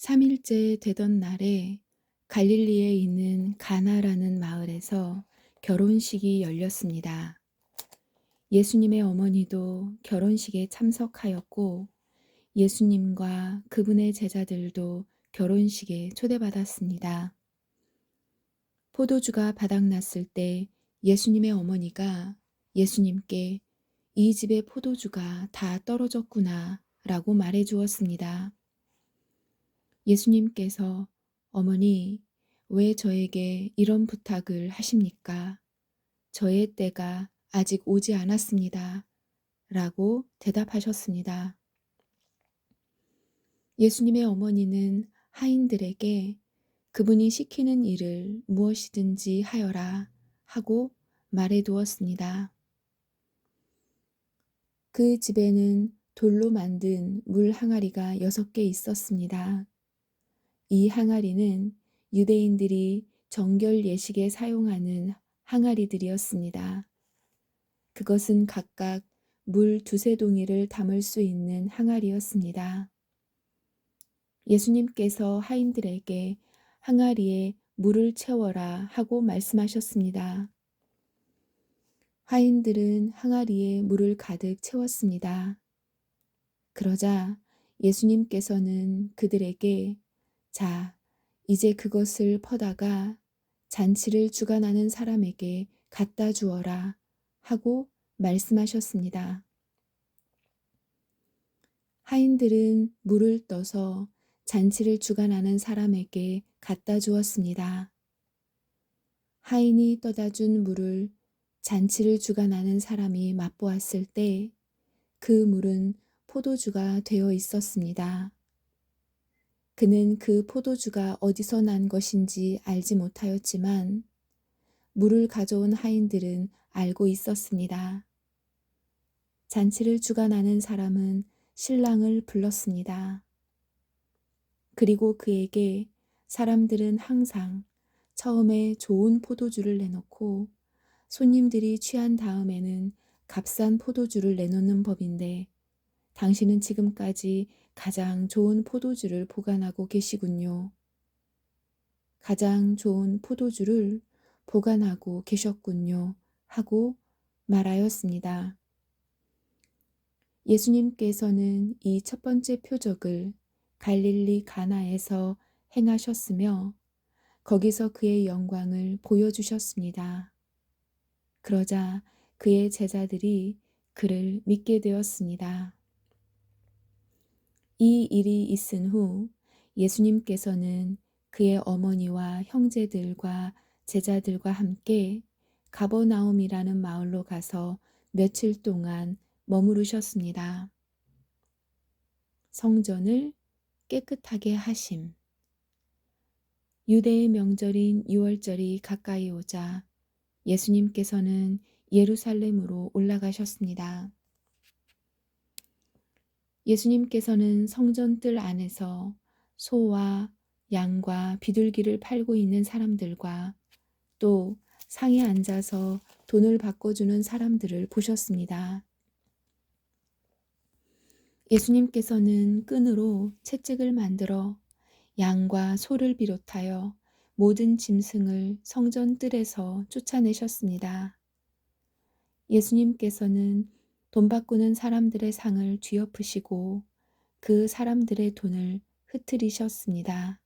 3일째 되던 날에 갈릴리에 있는 가나라는 마을에서 결혼식이 열렸습니다. 예수님의 어머니도 결혼식에 참석하였고 예수님과 그분의 제자들도 결혼식에 초대받았습니다. 포도주가 바닥났을 때 예수님의 어머니가 예수님께 이 집의 포도주가 다 떨어졌구나 라고 말해 주었습니다. 예수님께서 어머니, 왜 저에게 이런 부탁을 하십니까? 저의 때가 아직 오지 않았습니다. 라고 대답하셨습니다. 예수님의 어머니는 하인들에게 그분이 시키는 일을 무엇이든지 하여라 하고 말해 두었습니다. 그 집에는 돌로 만든 물 항아리가 6개 있었습니다. 이 항아리는 유대인들이 정결 예식에 사용하는 항아리들이었습니다. 그것은 각각 물 2~3 동이를 담을 수 있는 항아리였습니다. 예수님께서 하인들에게 항아리에 물을 채워라 하고 말씀하셨습니다. 하인들은 항아리에 물을 가득 채웠습니다. 그러자 예수님께서는 그들에게 자, 이제 그것을 퍼다가 잔치를 주관하는 사람에게 갖다 주어라 하고 말씀하셨습니다. 하인들은 물을 떠서 잔치를 주관하는 사람에게 갖다 주었습니다. 하인이 떠다 준 물을 잔치를 주관하는 사람이 맛보았을 때 그 물은 포도주가 되어 있었습니다. 그는 그 포도주가 어디서 난 것인지 알지 못하였지만 물을 가져온 하인들은 알고 있었습니다. 잔치를 주관하는 사람은 신랑을 불렀습니다. 그리고 그에게 사람들은 항상 처음에 좋은 포도주를 내놓고 손님들이 취한 다음에는 값싼 포도주를 내놓는 법인데 당신은 지금까지 가장 좋은 포도주를 보관하고 계시군요. 가장 좋은 포도주를 보관하고 계셨군요. 하고 말하였습니다. 예수님께서는 이 첫 번째 표적을 갈릴리 가나에서 행하셨으며 거기서 그의 영광을 보여주셨습니다. 그러자 그의 제자들이 그를 믿게 되었습니다. 이 일이 있은 후 예수님께서는 그의 어머니와 형제들과 제자들과 함께 가버나움이라는 마을로 가서 며칠 동안 머무르셨습니다. 성전을 깨끗하게 하심. 유대의 명절인 유월절이 가까이 오자 예수님께서는 예루살렘으로 올라가셨습니다. 예수님께서는 성전 뜰 안에서 소와 양과 비둘기를 팔고 있는 사람들과 또 상에 앉아서 돈을 바꿔주는 사람들을 보셨습니다. 예수님께서는 끈으로 채찍을 만들어 양과 소를 비롯하여 모든 짐승을 성전 뜰에서 쫓아내셨습니다. 예수님께서는 돈 바꾸는 사람들의 상을 뒤엎으시고 그 사람들의 돈을 흩트리셨습니다.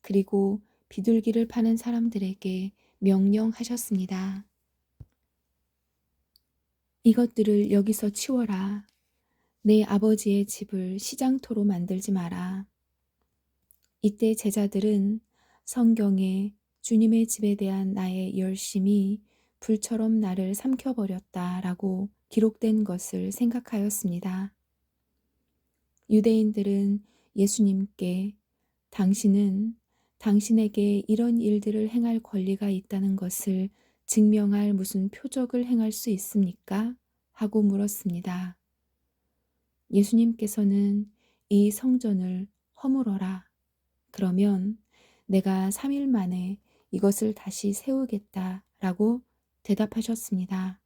그리고 비둘기를 파는 사람들에게 명령하셨습니다. 이것들을 여기서 치워라. 내 아버지의 집을 시장터로 만들지 마라. 이때 제자들은 성경에 주님의 집에 대한 나의 열심이 불처럼 나를 삼켜버렸다라고 기록된 것을 생각하였습니다. 유대인들은 예수님께 당신은 당신에게 이런 일들을 행할 권리가 있다는 것을 증명할 무슨 표적을 행할 수 있습니까? 하고 물었습니다. 예수님께서는 이 성전을 허물어라. 그러면 내가 3일 만에 이것을 다시 세우겠다 라고 대답하셨습니다.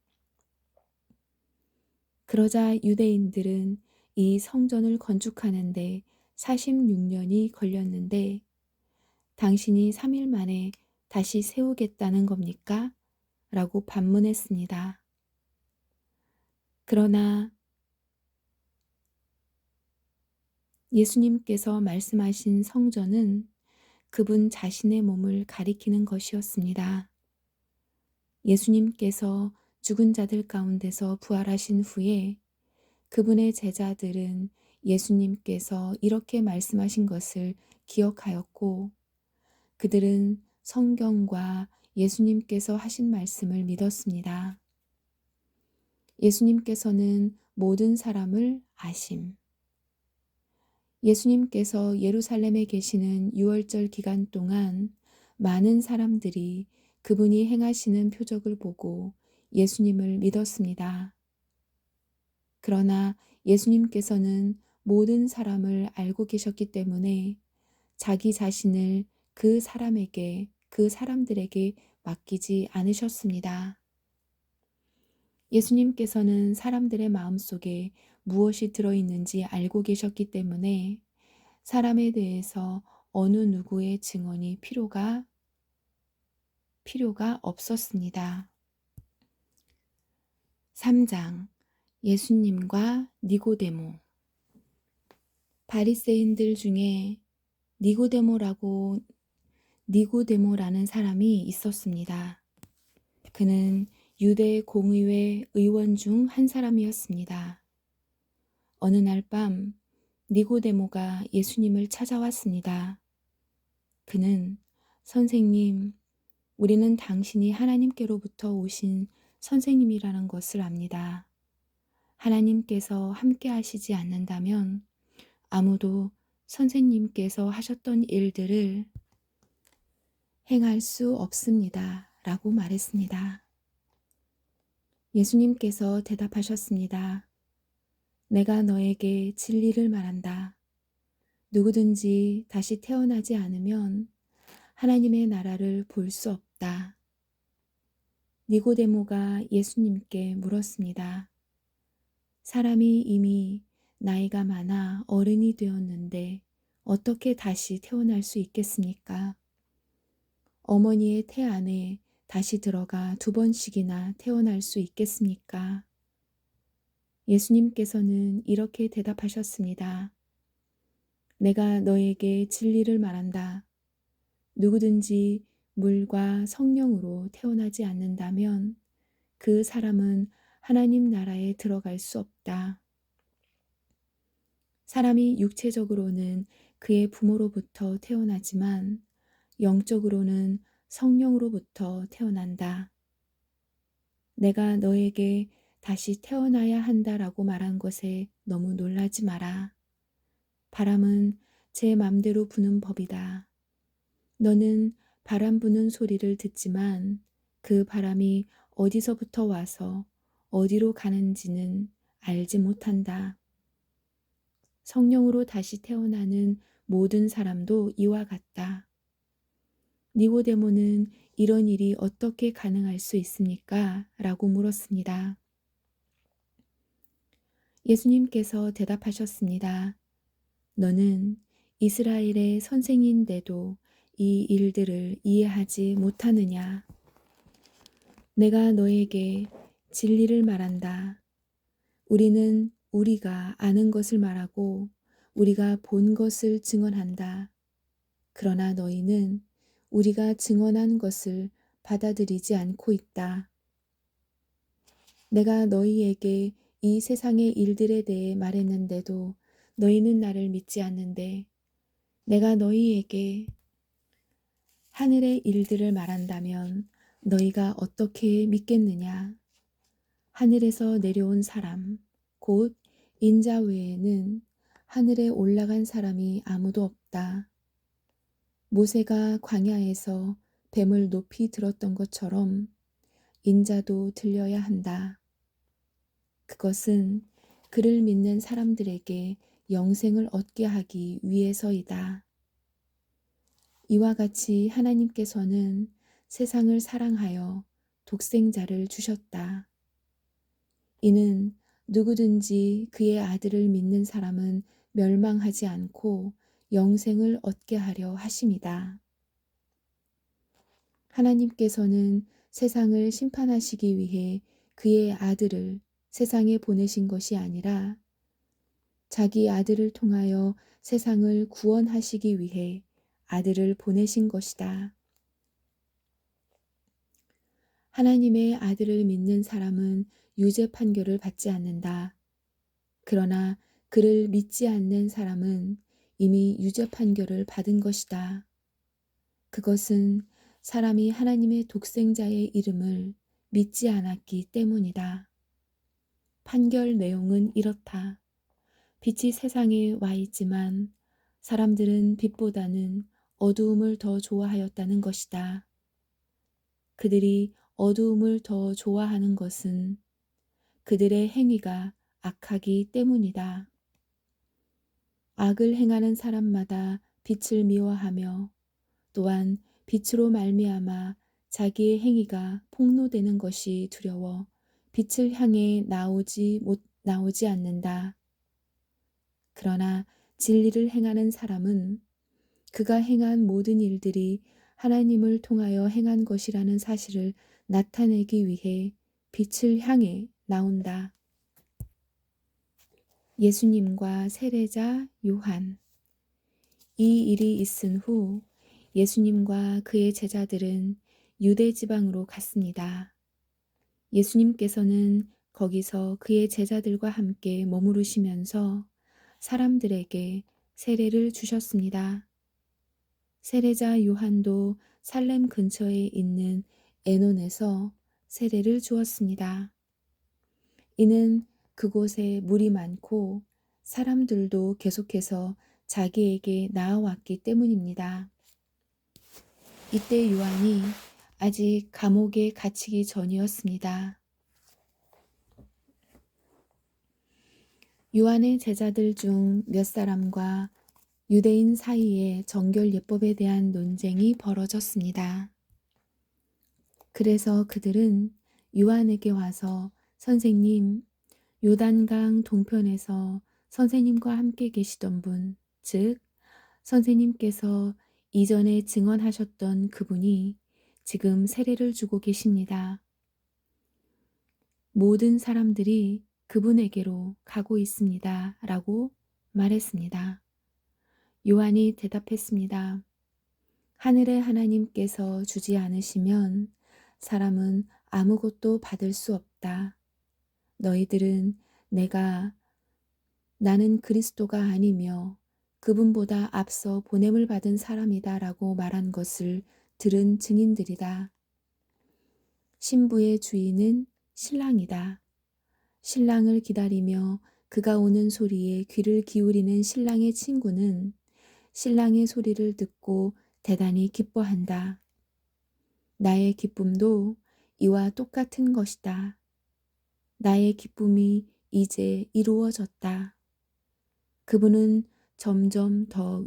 그러자 유대인들은 이 성전을 건축하는데 46년이 걸렸는데 당신이 3일 만에 다시 세우겠다는 겁니까? 라고 반문했습니다. 그러나 예수님께서 말씀하신 성전은 그분 자신의 몸을 가리키는 것이었습니다. 예수님께서 죽은 자들 가운데서 부활하신 후에 그분의 제자들은 예수님께서 이렇게 말씀하신 것을 기억하였고 그들은 성경과 예수님께서 하신 말씀을 믿었습니다. 예수님께서는 모든 사람을 아심. 예수님께서 예루살렘에 계시는 유월절 기간 동안 많은 사람들이 그분이 행하시는 표적을 보고 예수님을 믿었습니다. 그러나 예수님께서는 모든 사람을 알고 계셨기 때문에 자기 자신을 그 사람들에게 맡기지 않으셨습니다. 예수님께서는 사람들의 마음속에 무엇이 들어있는지 알고 계셨기 때문에 사람에 대해서 어느 누구의 증언이 필요가 없었습니다. 3장 예수님과 니고데모. 바리새인들 중에 니고데모라는 사람이 있었습니다. 그는 유대 공의회 의원 중 한 사람이었습니다. 어느 날 밤 니고데모가 예수님을 찾아왔습니다. 그는 선생님, 우리는 당신이 하나님께로부터 오신 선생님이라는 것을 압니다. 하나님께서 함께 하시지 않는다면 아무도 선생님께서 하셨던 일들을 행할 수 없습니다. 라고 말했습니다. 예수님께서 대답하셨습니다. 내가 너에게 진리를 말한다. 누구든지 다시 태어나지 않으면 하나님의 나라를 볼 수 없다. 니고데모가 예수님께 물었습니다. 사람이 이미 나이가 많아 어른이 되었는데 어떻게 다시 태어날 수 있겠습니까? 어머니의 태 안에 다시 들어가 2번씩이나 태어날 수 있겠습니까? 예수님께서는 이렇게 대답하셨습니다. 내가 너에게 진리를 말한다. 누구든지 물과 성령으로 태어나지 않는다면 그 사람은 하나님 나라에 들어갈 수 없다. 사람이 육체적으로는 그의 부모로부터 태어나지만 영적으로는 성령으로부터 태어난다. 내가 너에게 다시 태어나야 한다라고 말한 것에 너무 놀라지 마라. 바람은 제 맘대로 부는 법이다. 너는 바람 부는 소리를 듣지만 그 바람이 어디서부터 와서 어디로 가는지는 알지 못한다. 성령으로 다시 태어나는 모든 사람도 이와 같다. 니고데모는 이런 일이 어떻게 가능할 수 있습니까? 라고 물었습니다. 예수님께서 대답하셨습니다. 너는 이스라엘의 선생인데도 이 일들을 이해하지 못하느냐? 내가 너에게 진리를 말한다. 우리는 우리가 아는 것을 말하고 우리가 본 것을 증언한다. 그러나 너희는 우리가 증언한 것을 받아들이지 않고 있다. 내가 너희에게 이 세상의 일들에 대해 말했는데도 너희는 나를 믿지 않는데 내가 너희에게 하늘의 일들을 말한다면 너희가 어떻게 믿겠느냐? 하늘에서 내려온 사람, 곧 인자 외에는 하늘에 올라간 사람이 아무도 없다. 모세가 광야에서 뱀을 높이 들었던 것처럼 인자도 들려야 한다. 그것은 그를 믿는 사람들에게 영생을 얻게 하기 위해서이다. 이와 같이 하나님께서는 세상을 사랑하여 독생자를 주셨다. 이는 누구든지 그의 아들을 믿는 사람은 멸망하지 않고 영생을 얻게 하려 하심이다. 하나님께서는 세상을 심판하시기 위해 그의 아들을 세상에 보내신 것이 아니라 자기 아들을 통하여 세상을 구원하시기 위해 아들을 보내신 것이다. 하나님의 아들을 믿는 사람은 유죄 판결을 받지 않는다. 그러나 그를 믿지 않는 사람은 이미 유죄 판결을 받은 것이다. 그것은 사람이 하나님의 독생자의 이름을 믿지 않았기 때문이다. 판결 내용은 이렇다. 빛이 세상에 와 있지만 사람들은 빛보다는 어두움을 더 좋아하였다는 것이다. 그들이 어두움을 더 좋아하는 것은 그들의 행위가 악하기 때문이다. 악을 행하는 사람마다 빛을 미워하며 또한 빛으로 말미암아 자기의 행위가 폭로되는 것이 두려워 빛을 향해 나오지 않는다. 그러나 진리를 행하는 사람은 그가 행한 모든 일들이 하나님을 통하여 행한 것이라는 사실을 나타내기 위해 빛을 향해 나온다. 예수님과 세례자 요한. 이 일이 있은 후 예수님과 그의 제자들은 유대 지방으로 갔습니다. 예수님께서는 거기서 그의 제자들과 함께 머무르시면서 사람들에게 세례를 주셨습니다. 세례자 요한도 살렘 근처에 있는 에논에서 세례를 주었습니다. 이는 그곳에 물이 많고 사람들도 계속해서 자기에게 나아왔기 때문입니다. 이때 요한이 아직 감옥에 갇히기 전이었습니다. 요한의 제자들 중 몇 사람과 유대인 사이에 정결 예법에 대한 논쟁이 벌어졌습니다. 그래서 그들은 요한에게 와서 선생님, 요단강 동편에서 선생님과 함께 계시던 분, 즉 선생님께서 이전에 증언하셨던 그분이 지금 세례를 주고 계십니다. 모든 사람들이 그분에게로 가고 있습니다. 라고 말했습니다. 요한이 대답했습니다. 하늘의 하나님께서 주지 않으시면 사람은 아무것도 받을 수 없다. 너희들은 나는 그리스도가 아니며 그분보다 앞서 보냄을 받은 사람이다 라고 말한 것을 들은 증인들이다. 신부의 주인은 신랑이다. 신랑을 기다리며 그가 오는 소리에 귀를 기울이는 신랑의 친구는 신랑의 소리를 듣고 대단히 기뻐한다. 나의 기쁨도 이와 똑같은 것이다. 나의 기쁨이 이제 이루어졌다. 그분은 점점 더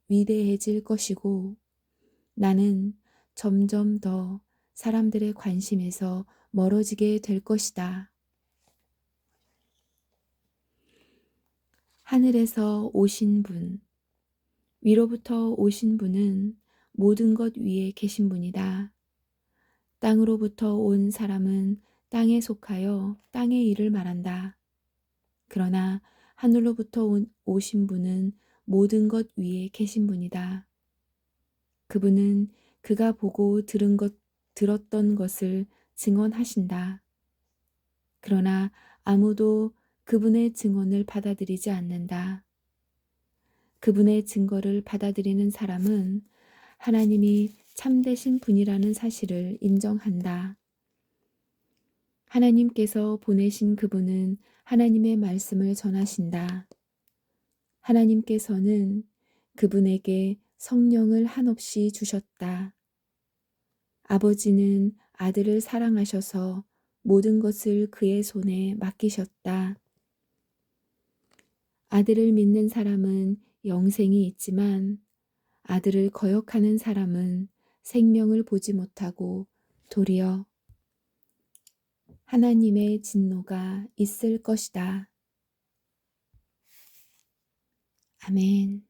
위대해질 것이고 나는 점점 더 사람들의 관심에서 멀어지게 될 것이다. 하늘에서 오신 분, 위로부터 오신 분은 모든 것 위에 계신 분이다. 땅으로부터 온 사람은 땅에 속하여 땅의 일을 말한다. 그러나 하늘로부터 오신 분은 모든 것 위에 계신 분이다. 그분은 그가 보고 들었던 것을 증언하신다. 그러나 아무도 그분의 증언을 받아들이지 않는다. 그분의 증거를 받아들이는 사람은 하나님이 참되신 분이라는 사실을 인정한다. 하나님께서 보내신 그분은 하나님의 말씀을 전하신다. 하나님께서는 그분에게 성령을 한없이 주셨다. 아버지는 아들을 사랑하셔서 모든 것을 그의 손에 맡기셨다. 아들을 믿는 사람은 영생이 있지만 아들을 거역하는 사람은 생명을 보지 못하고 도리어 하나님의 진노가 있을 것이다. 아멘.